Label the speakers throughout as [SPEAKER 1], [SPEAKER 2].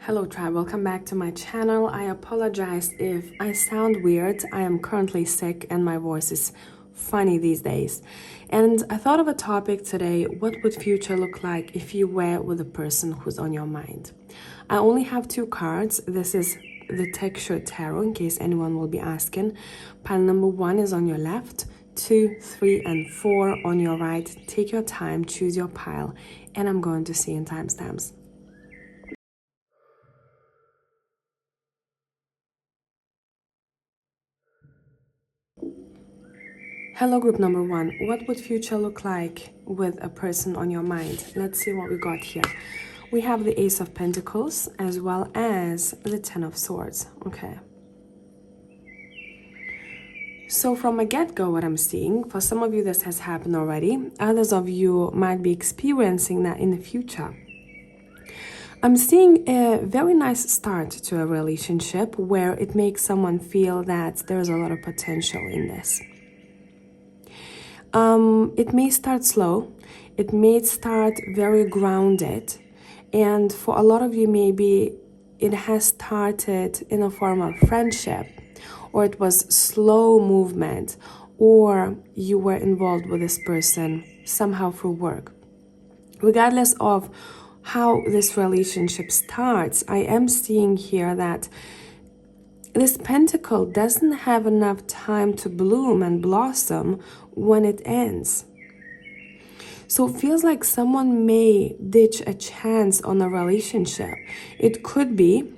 [SPEAKER 1] Hello tribe, welcome back to my channel. I apologize if I sound weird. I am currently sick and my voice is funny these days. And I thought of a topic today: what would future look like if you were with the person who's on your mind? I only have two cards. This is the Texture Tarot, in case anyone will be asking. Pile number 1 is on your left, 2, 3, and 4 on your right. Take your time, choose your pile, and I'm going to see in timestamps. Hello, group number 1. What would future look like with a person on your mind? Let's see what we got here. We have the Ace of Pentacles as well as the Ten of Swords. Okay. So from a get-go, what I'm seeing, for some of you this has happened already. Others of you might be experiencing that in the future. I'm seeing a very nice start to a relationship where it makes someone feel that there's a lot of potential in this. It may start slow, it may start very grounded, and for a lot of you maybe it has started in a form of friendship, or it was slow movement, or you were involved with this person somehow through work. Regardless of how this relationship starts, I am seeing here that this pentacle doesn't have enough time to bloom and blossom when it ends. So it feels like someone may ditch a chance on a relationship. It could be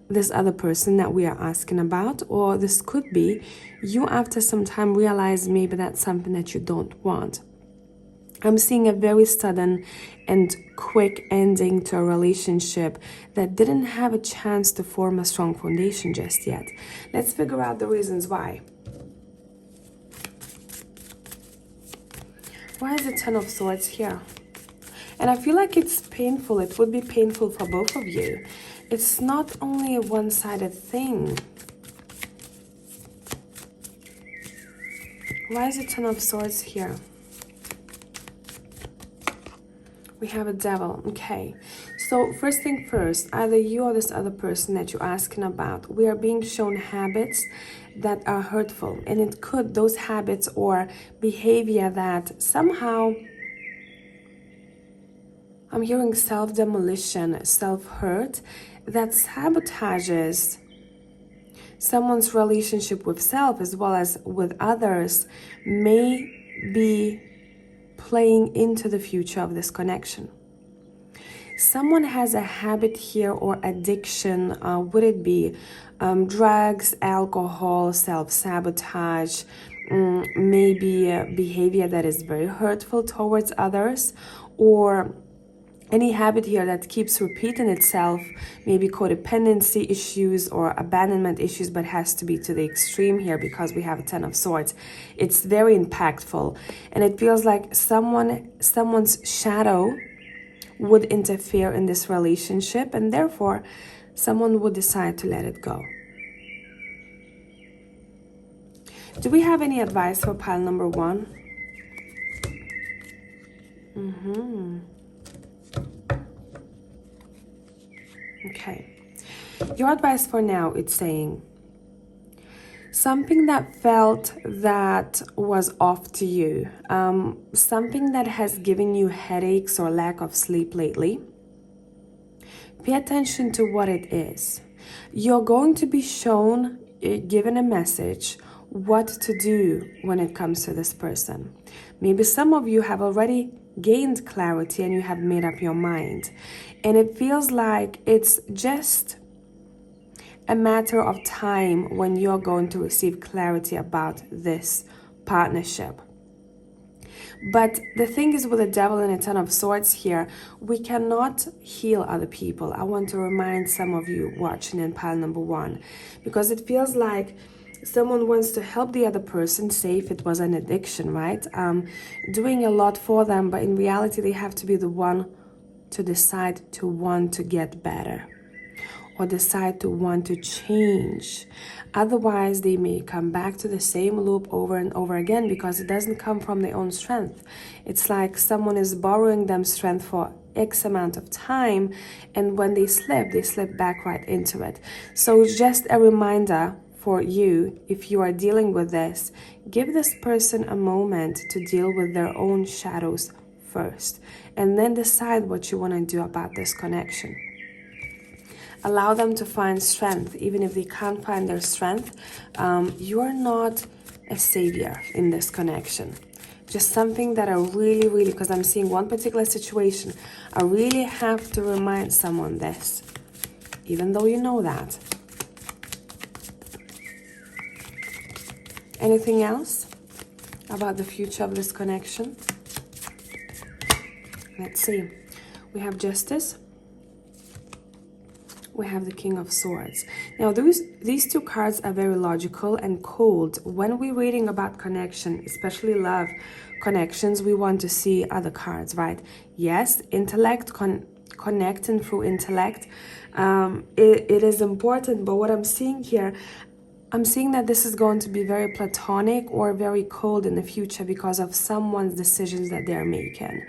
[SPEAKER 1] this other person that we are asking about, or this could be you after some time realize maybe that's something that you don't want. I'm seeing a very sudden and quick ending to a relationship that didn't have a chance to form a strong foundation just yet. Let's figure out the reasons why. Why is the Ten of Swords here? And I feel like it's painful. It would be painful for both of you. It's not only a one-sided thing. Why is the Ten of Swords here? We have a Devil. Okay, so first thing first, either you or this other person that you're asking about, we are being shown habits that are hurtful, and it could, those habits or behavior that somehow, I'm hearing self-demolition, self-hurt, that sabotages someone's relationship with self as well as with others, may be playing into the future of this connection. Someone has a habit here or addiction. Would it be drugs, alcohol, self-sabotage, maybe behavior that is very hurtful towards others, or any habit here that keeps repeating itself, maybe codependency issues or abandonment issues, but has to be to the extreme here because we have a Ten of Swords. It's very impactful, and it feels like someone's shadow would interfere in this relationship, and therefore someone would decide to let it go. Do we have any advice for pile number 1? Okay, your advice for now, it's saying something that felt that was off to you, something that has given you headaches or lack of sleep lately. Pay attention to what it is. You're going to be shown, given a message, what to do when it comes to this person. Maybe some of you have already gained clarity and you have made up your mind, and it feels like it's just a matter of time when you're going to receive clarity about this partnership. But the thing is, with the Devil and a Ten of Swords here, we cannot heal other people. I want to remind some of you watching in pile number 1, because it feels like someone wants to help the other person, say if it was an addiction, right? Doing a lot for them, but in reality they have to be the one to decide to want to get better. or decide to want to change. Otherwise, they may come back to the same loop over and over again because it doesn't come from their own strength. It's like someone is borrowing them strength for X amount of time, and when they slip back right into it. So it's just a reminder for you, if you are dealing with this, give this person a moment to deal with their own shadows first, and then decide what you want to do about this connection. Allow them to find strength, even if they can't find their strength. You are not a savior in this connection. Just something that I really, because I'm seeing one particular situation, I really have to remind someone this, even though you know that. Anything else about the future of this connection? Let's see. We have Justice. We have the King of Swords. Now, these two cards are very logical and cold. When we're reading about connection, especially love connections, we want to see other cards, right? Yes, intellect, connecting through intellect, it is important. But what I'm seeing here, I'm seeing that this is going to be very platonic or very cold in the future because of someone's decisions that they're making.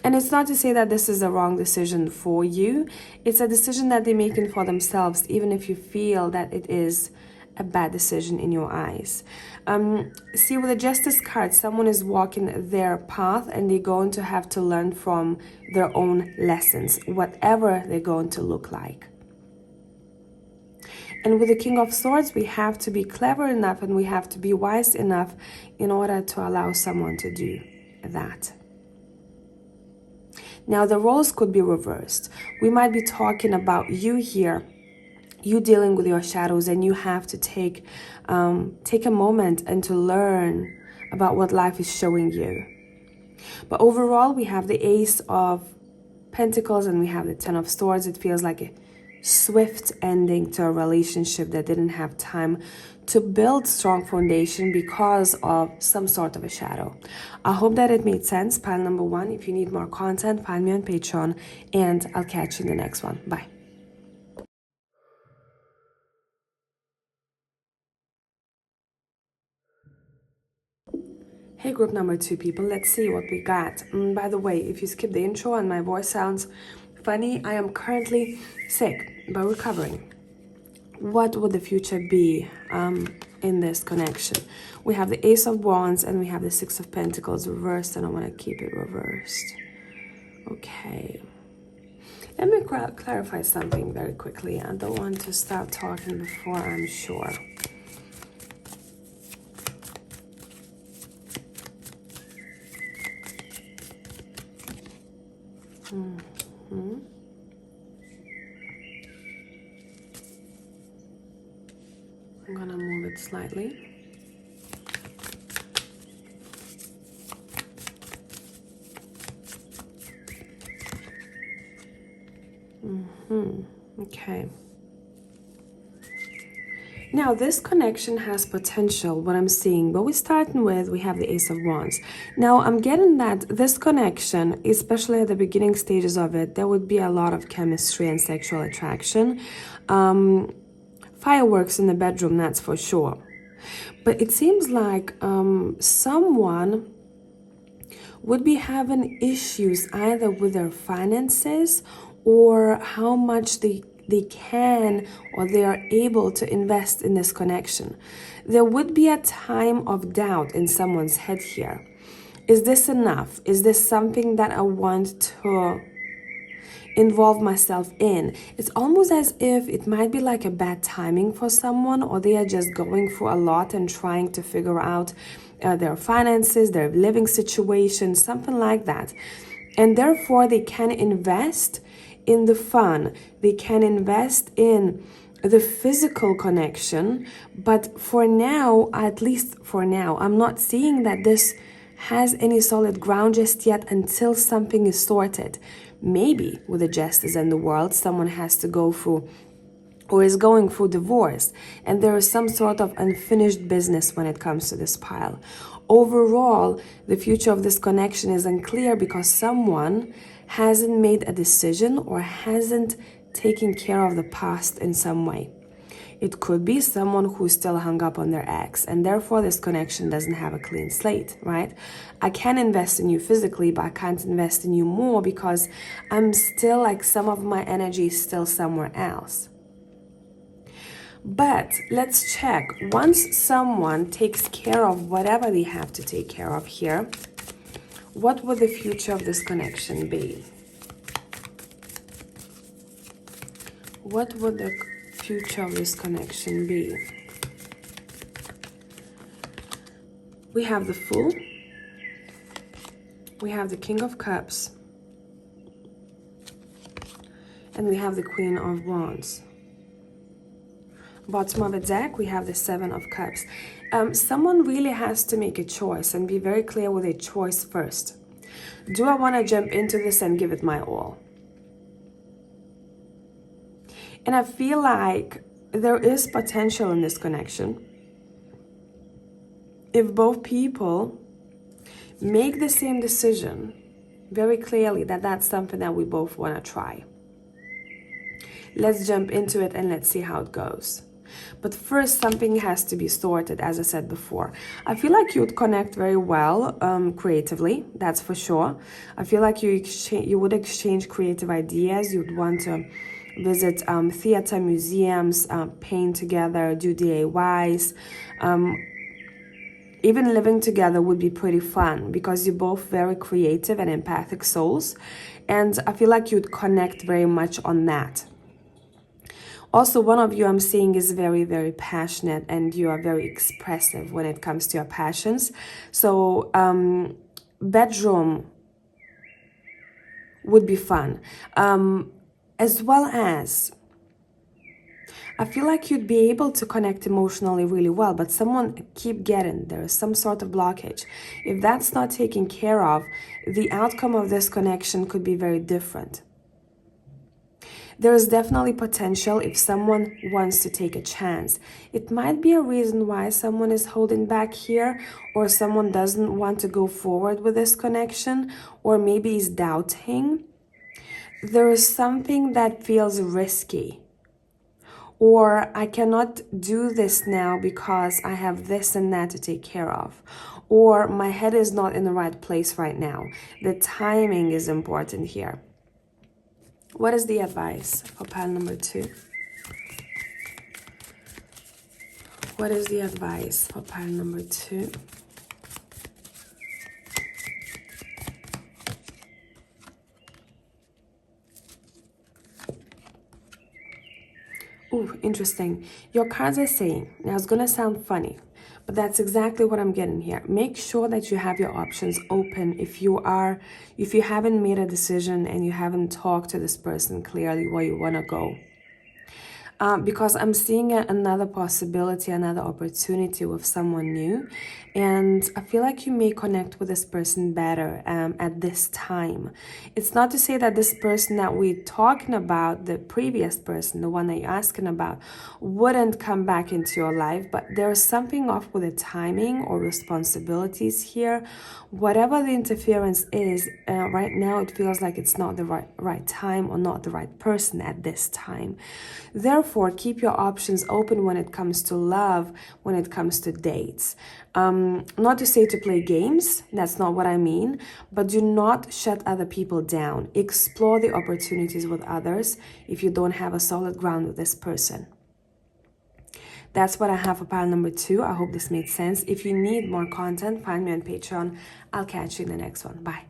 [SPEAKER 1] And it's not to say that this is a wrong decision for you. It's a decision that they're making for themselves, even if you feel that it is a bad decision in your eyes. See, with the Justice card, someone is walking their path and they're going to have to learn from their own lessons, whatever they're going to look like. And with the King of Swords, we have to be clever enough and we have to be wise enough in order to allow someone to do that. Now, the roles could be reversed. We might be talking about you here, you dealing with your shadows, and you have to take a moment and to learn about what life is showing you. But overall, we have the Ace of Pentacles and we have the Ten of Swords. It feels like a swift ending to a relationship that didn't have time to build strong foundation because of some sort of a shadow. I hope that it made sense. Pile number 1. If you need more content, find me on Patreon, and I'll catch you in the next one. Bye. Hey, group number 2 people, let's see what we got. By the way, if you skip the intro and my voice sounds funny, I am currently sick but recovering. What would the future be in this connection? We have the Ace of Wands and we have the Six of Pentacles reversed, and I want to keep it reversed. Okay. Let me clarify something very quickly. I don't want to start talking before I'm sure. I'm gonna move it slightly. Okay. Now, this connection has potential, what I'm seeing, but we're starting with, we have the Ace of Wands. Now, I'm getting that this connection, especially at the beginning stages of it, there would be a lot of chemistry and sexual attraction. Fireworks in the bedroom, that's for sure. But it seems like someone would be having issues either with their finances or how much they can or they are able to invest in this connection. There would be a time of doubt in someone's head here. Is this enough? Is this something that I want to involve myself in? It's almost as if it might be like a bad timing for someone, or they are just going through a lot and trying to figure out their finances, their living situation, something like that. And therefore, they can invest in the fun. They can invest in the physical connection. But for now, at least for now, I'm not seeing that this has any solid ground just yet until something is sorted. Maybe with the justice in the world, someone has to go through or is going through divorce, and there is some sort of unfinished business when it comes to this pile. Overall, the future of this connection is unclear because someone hasn't made a decision or hasn't taking care of the past in some way. It could be someone who's still hung up on their ex, and therefore this connection doesn't have a clean slate, right? I can invest in you physically, but I can't invest in you more because I'm still like some of my energy is still somewhere else. But let's check. Once someone takes care of whatever they have to take care of here, what would the future of this connection be? What would the future of this connection be? We have the Fool. We have the King of Cups. And we have the Queen of Wands. Bottom of the deck, we have the Seven of Cups. Someone really has to make a choice and be very clear with a choice first. Do I want to jump into this and give it my all? And I feel like there is potential in this connection. If both people make the same decision very clearly that that's something that we both want to try. Let's jump into it and let's see how it goes. But first, something has to be sorted, as I said before. I feel like you would connect very well creatively, that's for sure. I feel like you would exchange creative ideas. You'd want to visit theater, museums, paint together, do DIYs. Even living together would be pretty fun because you're both very creative and empathic souls. And I feel like you'd connect very much on that. Also, one of you I'm seeing is very, very passionate and you are very expressive when it comes to your passions. So bedroom would be fun. As well as, I feel like you'd be able to connect emotionally really well, but someone keep getting, there is some sort of blockage. If that's not taken care of, the outcome of this connection could be very different. There is definitely potential if someone wants to take a chance. It might be a reason why someone is holding back here, or someone doesn't want to go forward with this connection, or maybe is doubting. There is something that feels risky. Or I cannot do this now because I have this and that to take care of. Or my head is not in the right place right now. The timing is important here. What is the advice for pile number 2? What is the advice for pile number 2? Ooh, interesting. Your cards are saying, now it's gonna sound funny, but that's exactly what I'm getting here. Make sure that you have your options open if you haven't made a decision and you haven't talked to this person clearly where you wanna go. Because I'm seeing another possibility, another opportunity with someone new. And I feel like you may connect with this person better at this time. It's not to say that this person that we're talking about, the previous person, the one that you're asking about, wouldn't come back into your life, but there's something off with the timing or responsibilities here. Whatever the interference is, right now it feels like it's not the right time or not the right person at this time. Therefore, keep your options open when it comes to love, when it comes to dates. Not to say to play games, that's not what I mean, but do not shut other people down. Explore the opportunities with others if you don't have a solid ground with this person. That's what I have for pile number 2. I hope this made sense. If you need more content, find me on Patreon. I'll catch you in the next one. Bye.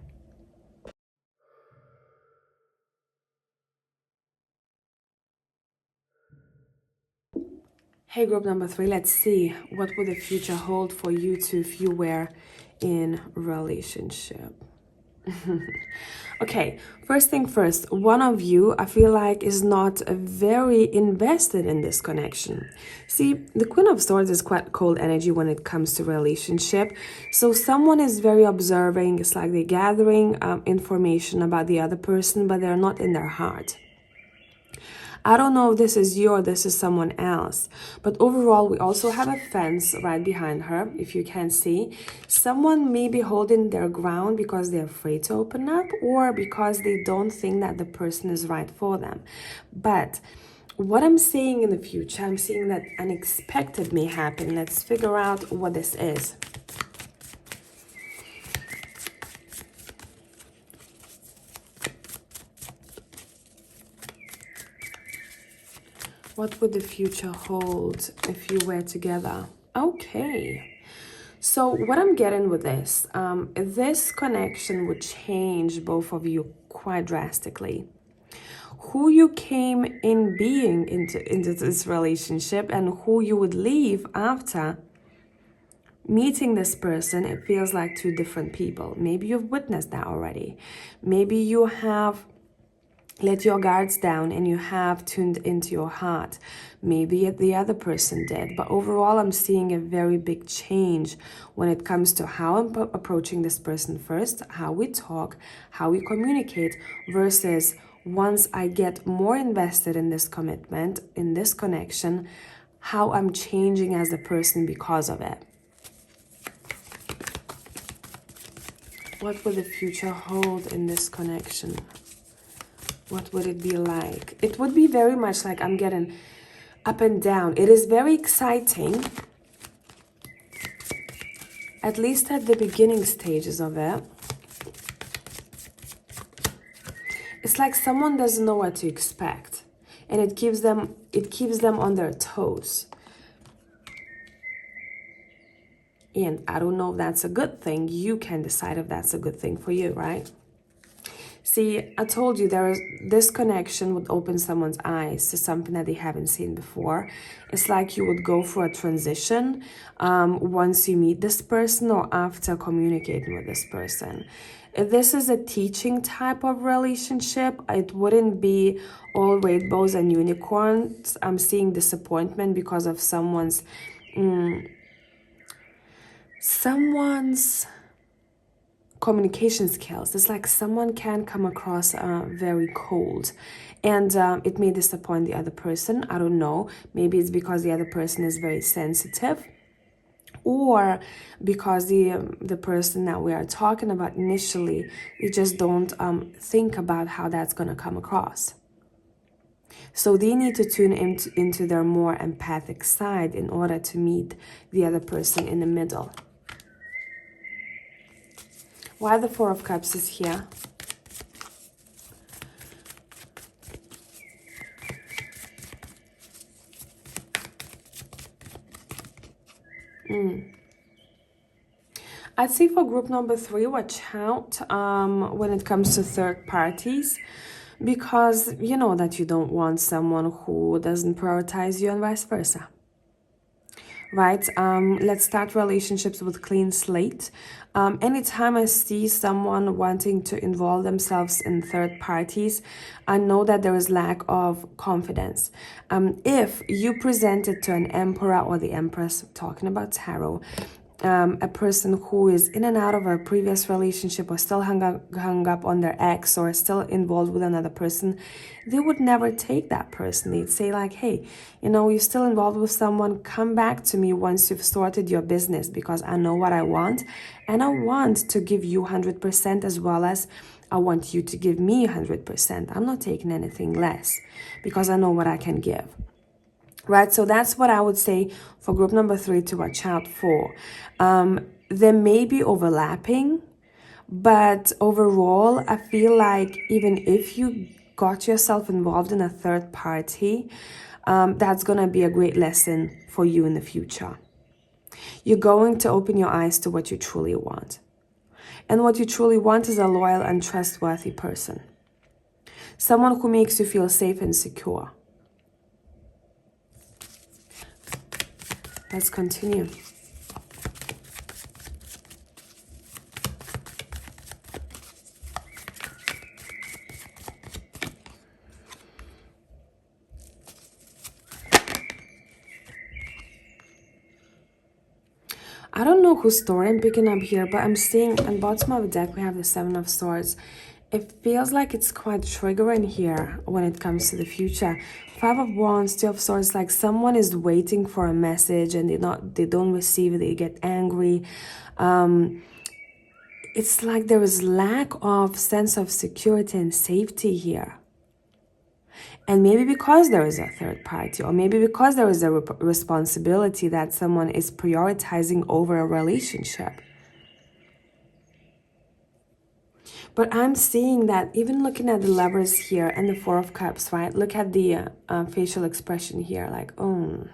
[SPEAKER 1] Hey, group number 3, let's see what will the future hold for you two if you were in relationship. Okay, first thing first, one of you, I feel like, is not very invested in this connection. See, the Queen of Swords is quite cold energy when it comes to relationship. So someone is very observing. It's like they're gathering information about the other person, but they're not in their heart. I don't know if this is you or this is someone else, but overall, we also have a fence right behind her, if you can see. Someone may be holding their ground because they're afraid to open up or because they don't think that the person is right for them. But what I'm seeing in the future, I'm seeing that unexpected may happen. Let's figure out what this is. What would the future hold if you were together? Okay. So what I'm getting with this, this connection would change both of you quite drastically. Who you came in being into this relationship and who you would leave after meeting this person, it feels like two different people. Maybe you've witnessed that already. Maybe you have let your guards down and you have tuned into your heart. Maybe the other person did, but overall I'm seeing a very big change when it comes to how I'm approaching this person first, how we talk, how we communicate, versus once I get more invested in this commitment, in this connection, how I'm changing as a person because of it. What will the future hold in this connection? What would it be like? It would be very much like I'm getting up and down. It is very exciting, at least at the beginning stages of it. It's like someone doesn't know what to expect, and it keeps them on their toes. And I don't know if that's a good thing. You can decide if that's a good thing for you, right? See, I told you this connection would open someone's eyes to something that they haven't seen before. It's like you would go through a transition once you meet this person or after communicating with this person. If this is a teaching type of relationship, it wouldn't be all rainbows and unicorns. I'm seeing disappointment because of someone's communication skills. It's like someone can come across very cold, and it may disappoint the other person. I don't know. Maybe it's because the other person is very sensitive, or because the person that we are talking about initially, they just don't think about how that's going to come across. So they need to tune into their more empathic side in order to meet the other person in the middle. Why the Four of Cups is here? I'd say for group number 3, watch out when it comes to third parties, because you know that you don't want someone who doesn't prioritize you and vice versa. Right? Let's start relationships with clean slate. Anytime I see someone wanting to involve themselves in third parties, I know that there is lack of confidence. If you present it to an emperor or the empress, talking about tarot, a person who is in and out of a previous relationship or still hung up on their ex or still involved with another person, they would never take that person. They'd say like, hey, you're still involved with someone, come back to me once you've sorted your business, because I know what I want, and I want to give you 100% as well as I want you to give me 100%. I'm not taking anything less because I know what I can give. Right, so that's what I would say for group number 3 to watch out for. There may be overlapping, but overall, I feel like even if you got yourself involved in a third party, that's going to be a great lesson for you in the future. You're going to open your eyes to what you truly want. And what you truly want is a loyal and trustworthy person. Someone who makes you feel safe and secure. Let's continue. I don't know whose story I'm picking up here, but I'm seeing on bottom of the deck we have the 7 of Swords, It feels like it's quite triggering here when it comes to the future. Five of Wands, Two of Swords, like someone is waiting for a message and they don't receive it, they get angry. It's like there is lack of sense of security and safety here. And maybe because there is a third party, or maybe because there is a responsibility that someone is prioritizing over a relationship. But I'm seeing that even looking at the Lovers here and the Four of Cups, right? Look at the facial expression here, like, oh.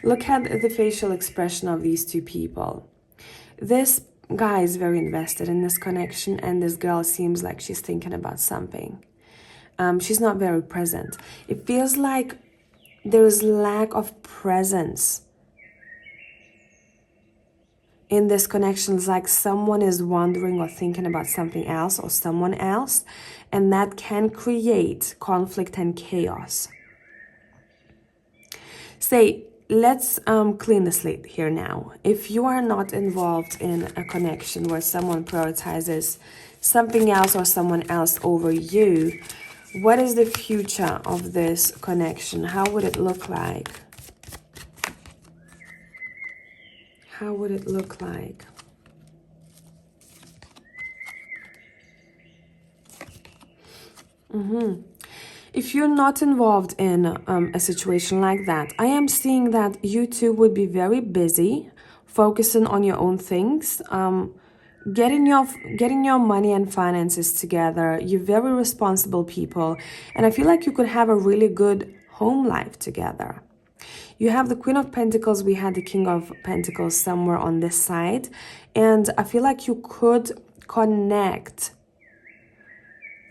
[SPEAKER 1] Look at the facial expression of these two people. This guy is very invested in this connection, and this girl seems like she's thinking about something. She's not very present. It feels like there is lack of presence in this connection. It's like someone is wondering or thinking about something else or someone else, and that can create conflict and chaos. Say, let's clean the slate here now. If you are not involved in a connection where someone prioritizes something else or someone else over you, what is the future of this connection? How would it look like? How would it look like? If you're not involved in a situation like that, I am seeing that you two would be very busy, focusing on your own things, getting your money and finances together. You're very responsible people, and I feel like you could have a really good home life together. You have the Queen of Pentacles, we had the King of Pentacles somewhere on this side, and I feel like you could connect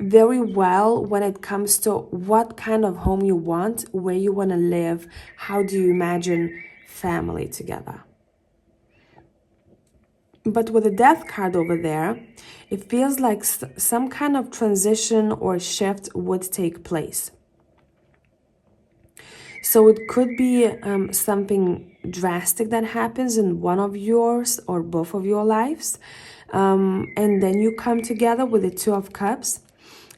[SPEAKER 1] very well when it comes to what kind of home you want, where you want to live, how do you imagine family together. But with the Death card over there, it feels like some kind of transition or shift would take place. So it could be something drastic that happens in one of yours or both of your lives. And then you come together with the Two of Cups.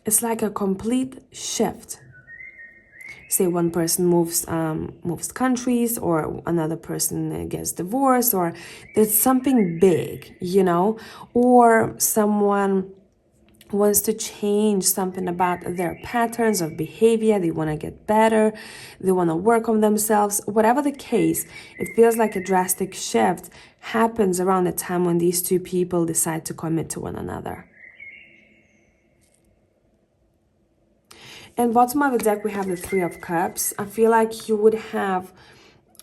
[SPEAKER 1] It's like a complete shift. Say one person moves countries, or another person gets divorced, or there's something big, you know, or someone wants to change something about their patterns of behavior. They want to get better. They want to work on themselves. Whatever the case, it feels like a drastic shift happens around the time when these two people decide to commit to one another. And bottom of the deck, we have the Three of Cups. I feel like you would have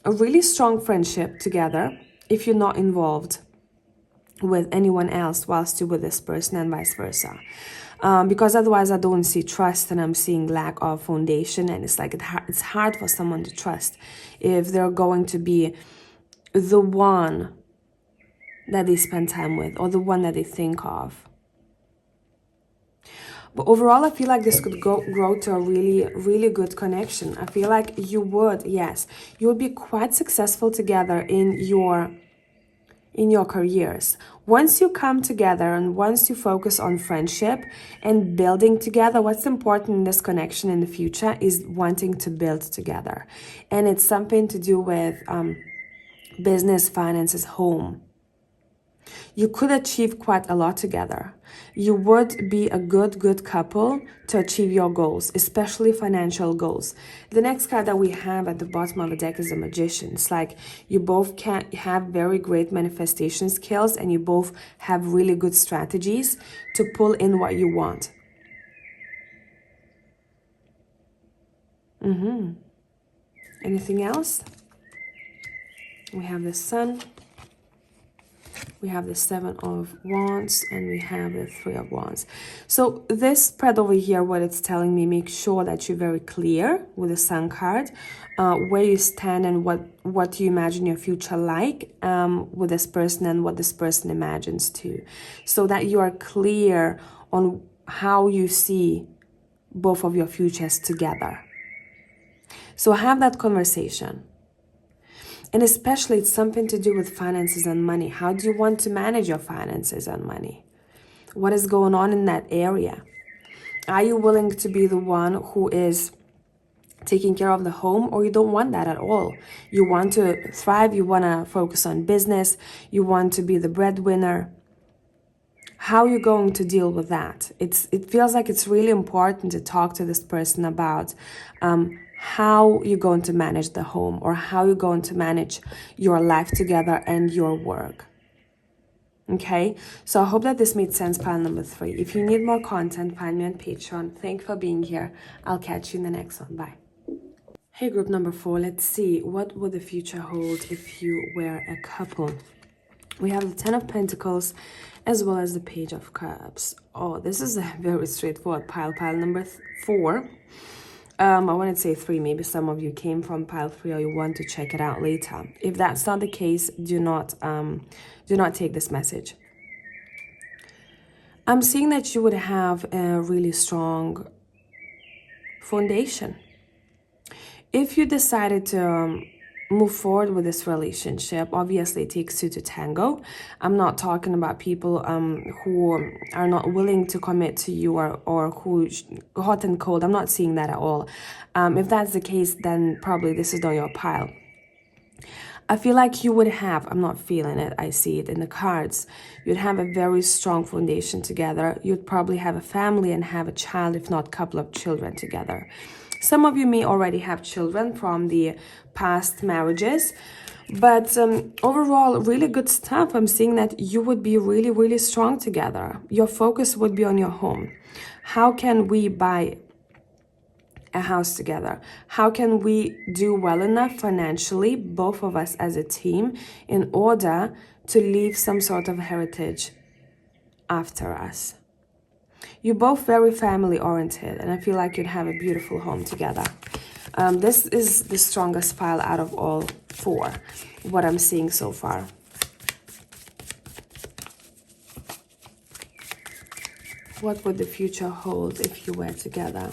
[SPEAKER 1] a really strong friendship together if you're not involved with anyone else whilst you're with this person, and vice versa. Because otherwise I don't see trust, and I'm seeing lack of foundation, and it's like it's hard for someone to trust if they're going to be the one that they spend time with or the one that they think of. But overall, I feel like this could grow to a really, really good connection. I feel like you would be quite successful together in your careers. Once you come together and once you focus on friendship and building together, what's important in this connection in the future is wanting to build together. And it's something to do with business, finances, home. You could achieve quite a lot together. You would be a good couple to achieve your goals, especially financial goals. The next card that we have at the bottom of the deck is the Magician. It's like you both can have very great manifestation skills, and you both have really good strategies to pull in what you want. Anything else? We have the Sun. We have the Seven of Wands, and we have the Three of Wands. So this spread over here, what it's telling me, make sure that you're very clear with the Sun card, where you stand and what you imagine your future like with this person and what this person imagines too. So that you are clear on how you see both of your futures together. So have that conversation. And especially it's something to do with finances and money. How do you want to manage your finances and money? What is going on in that area? Are you willing to be the one who is taking care of the home, or you don't want that at all? You want to thrive, you want to focus on business, you want to be the breadwinner. How are you going to deal with that? It feels like it's really important to talk to this person about how you're going to manage the home, or how you're going to manage your life together and your work. Okay, so I hope that this made sense, pile number 3. If you need more content, find me on Patreon. Thank you for being here. I'll catch you in the next one. Bye. Hey, group number 4, let's see, what would the future hold if you were a couple? We have the 10 of Pentacles as well as the Page of Cups. Oh, this is a very straightforward pile number 4. I want to say 3, maybe some of you came from pile 3 or you want to check it out later. If that's not the case, do not take this message. I'm seeing that you would have a really strong foundation. If you decided to move forward with this relationship, obviously it takes two to tango. I'm not talking about people who are not willing to commit to you, or who hot and cold. I'm not seeing that at all. If that's the case, then probably this is not your pile. I feel like you would have, I'm not feeling it, I see it in the cards, you'd have a very strong foundation together. You'd probably have a family and have a child, if not a couple of children together. Some of you may already have children from the past marriages, but overall, really good stuff. I'm seeing that you would be really, really strong together. Your focus would be on your home. How can we buy a house together? How can we do well enough financially, both of us as a team, in order to leave some sort of heritage after us? You're both very family oriented, and I feel like you'd have a beautiful home together. This is the strongest pile out of all 4, what I'm seeing so far. What would the future hold if you were together?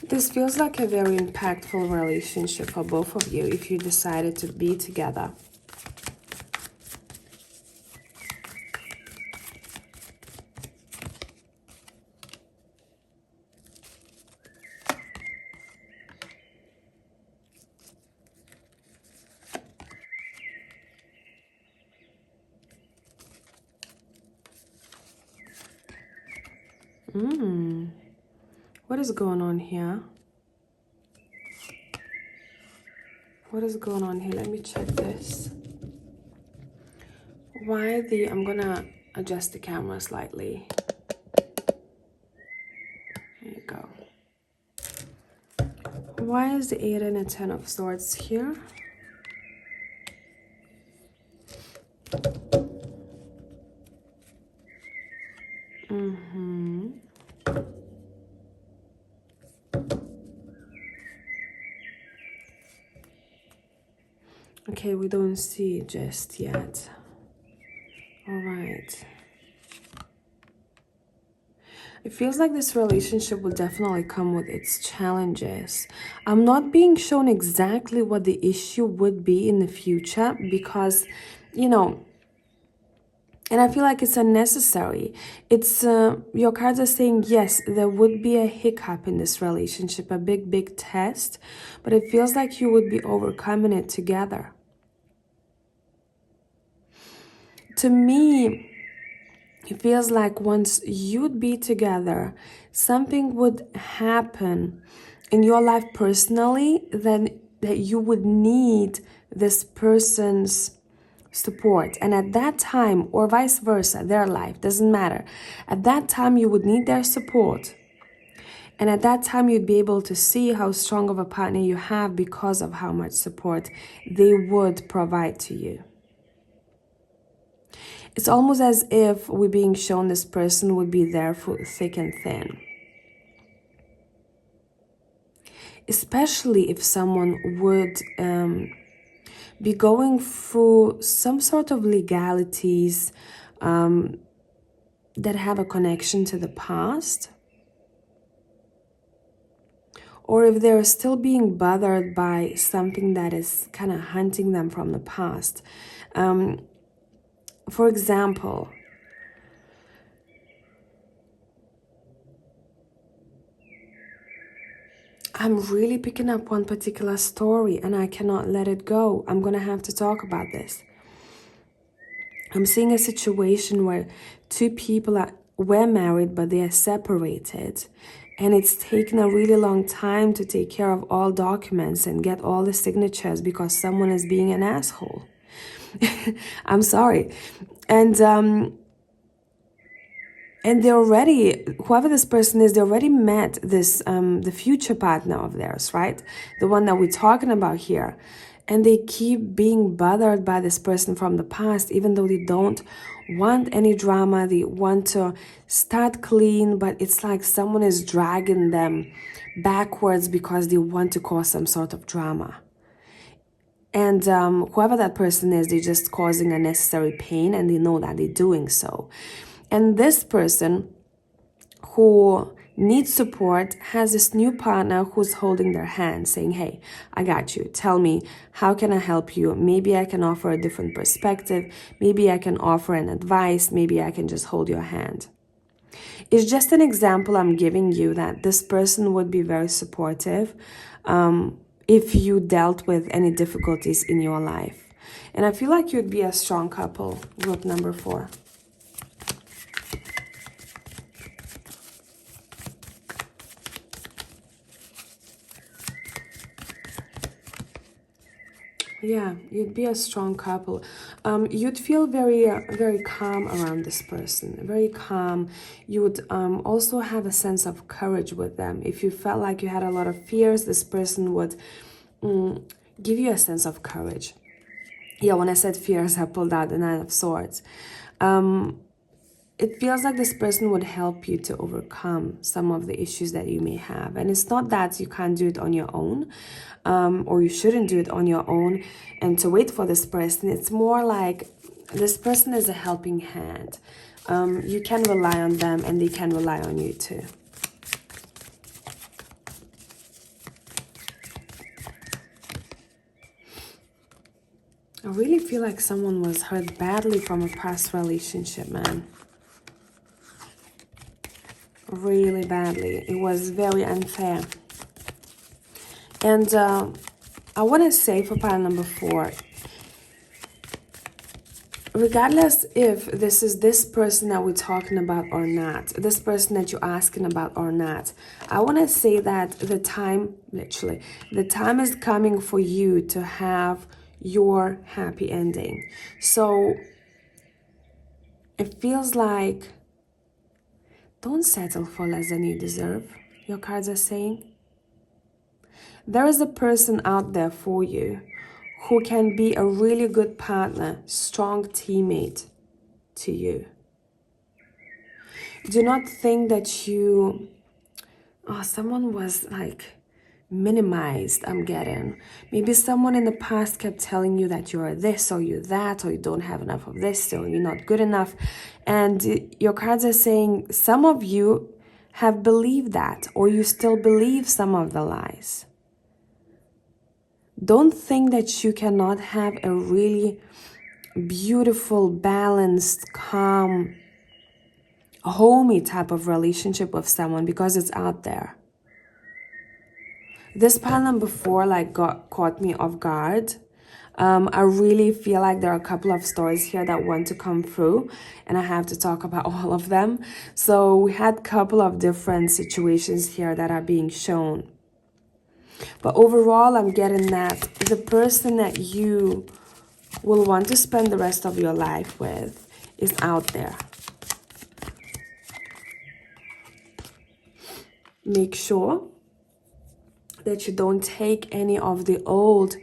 [SPEAKER 1] This feels like a very impactful relationship for both of you if you decided to be together. What is going on here? What is going on here? Let me check this. I'm gonna adjust the camera slightly. There you go. Why is the 8 and a 10 of Swords here? Okay, we don't see it just yet. All right. It feels like this relationship will definitely come with its challenges. I'm not being shown exactly what the issue would be in the future because, and I feel like it's unnecessary. It's your cards are saying, yes, there would be a hiccup in this relationship, a big, big test, but it feels like you would be overcoming it together. To me, it feels like once you'd be together, something would happen in your life personally that you would need this person's support. And at that time, or vice versa, their life, doesn't matter. At that time, you would need their support. And at that time, you'd be able to see how strong of a partner you have because of how much support they would provide to you. It's almost as if we're being shown this person would be there for thick and thin. Especially if someone would be going through some sort of legalities, that have a connection to the past, or if they're still being bothered by something that is kind of hunting them from the past. For example, I'm really picking up one particular story and I cannot let it go. I'm going to have to talk about this. I'm seeing a situation where two people were married, but they are separated. And it's taken a really long time to take care of all documents and get all the signatures because someone is being an asshole. I'm sorry. And they already, whoever this person is, they already met this, the future partner of theirs, right? The one that we're talking about here. And they keep being bothered by this person from the past, even though they don't want any drama. They want to start clean, but it's like someone is dragging them backwards because they want to cause some sort of drama. And whoever that person is, they're just causing unnecessary pain, and they know that they're doing so. And this person who needs support has this new partner who's holding their hand, saying, hey, I got you. Tell me, how can I help you? Maybe I can offer a different perspective. Maybe I can offer an advice. Maybe I can just hold your hand. It's just an example I'm giving you that this person would be very supportive if you dealt with any difficulties in your life. And I feel like you'd be a strong couple, group number 4. Yeah, you'd be a strong couple. You'd feel very calm around this person, very calm. You would also have a sense of courage with them. If you felt like you had a lot of fears, this person would give you a sense of courage. Yeah, when I said fears, I pulled out the 9 of Swords. It feels like this person would help you to overcome some of the issues that you may have. And it's not that you can't do it on your own, or you shouldn't do it on your own and to wait for this person. It's more like this person is a helping hand. You can rely on them and they can rely on you too. I really feel like someone was hurt badly from a past relationship, man. Really badly. It was very unfair. And I want to say for pile number 4, regardless if this is this person that we're talking about or not, this person that you're asking about or not, I want to say that the time, literally, the time is coming for you to have your happy ending. So it feels like don't settle for less than you deserve, your cards are saying. There is a person out there for you who can be a really good partner, strong teammate to you. Do not think that someone was like minimized, I'm getting. Maybe someone in the past kept telling you that you're this or you're that, or you don't have enough of this, or you're not good enough. And your cards are saying some of you have believed that, or you still believe some of the lies. Don't think that you cannot have a really beautiful, balanced, calm, homey type of relationship with someone because it's out there. This pile number 4 caught me off guard. I really feel like there are a couple of stories here that want to come through and I have to talk about all of them. So we had a couple of different situations here that are being shown. But overall, I'm getting that the person that you will want to spend the rest of your life with is out there. Make sure that you don't take any of the old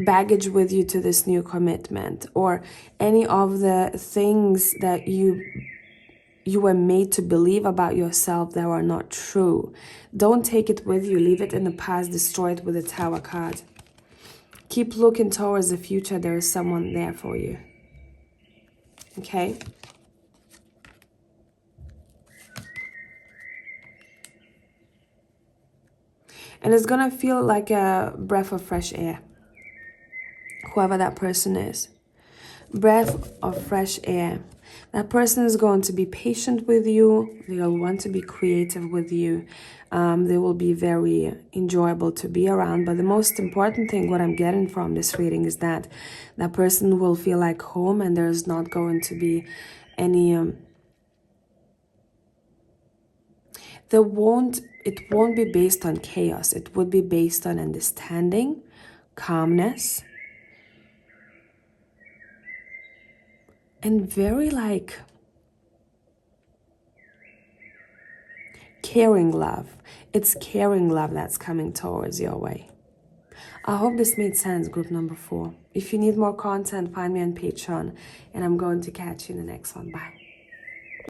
[SPEAKER 1] baggage with you to this new commitment, or any of the things that you were made to believe about yourself that are not true. Don't take it with you. Leave it in the past. Destroy it with the Tower card. Keep looking towards the future. There is someone there for you. Okay? And it's gonna feel like a breath of fresh air, whoever that person is. Breath of fresh air. That person is going to be patient with you. They'll want to be creative with you. They will be very enjoyable to be around. But the most important thing, what I'm getting from this reading, is that that person will feel like home, and there's not going to be any it won't be based on chaos. It would be based on understanding, calmness, and very like caring love. It's caring love that's coming towards your way. I hope this made sense, group number 4. If you need more content, find me on Patreon, and I'm going to catch you in the next one. Bye.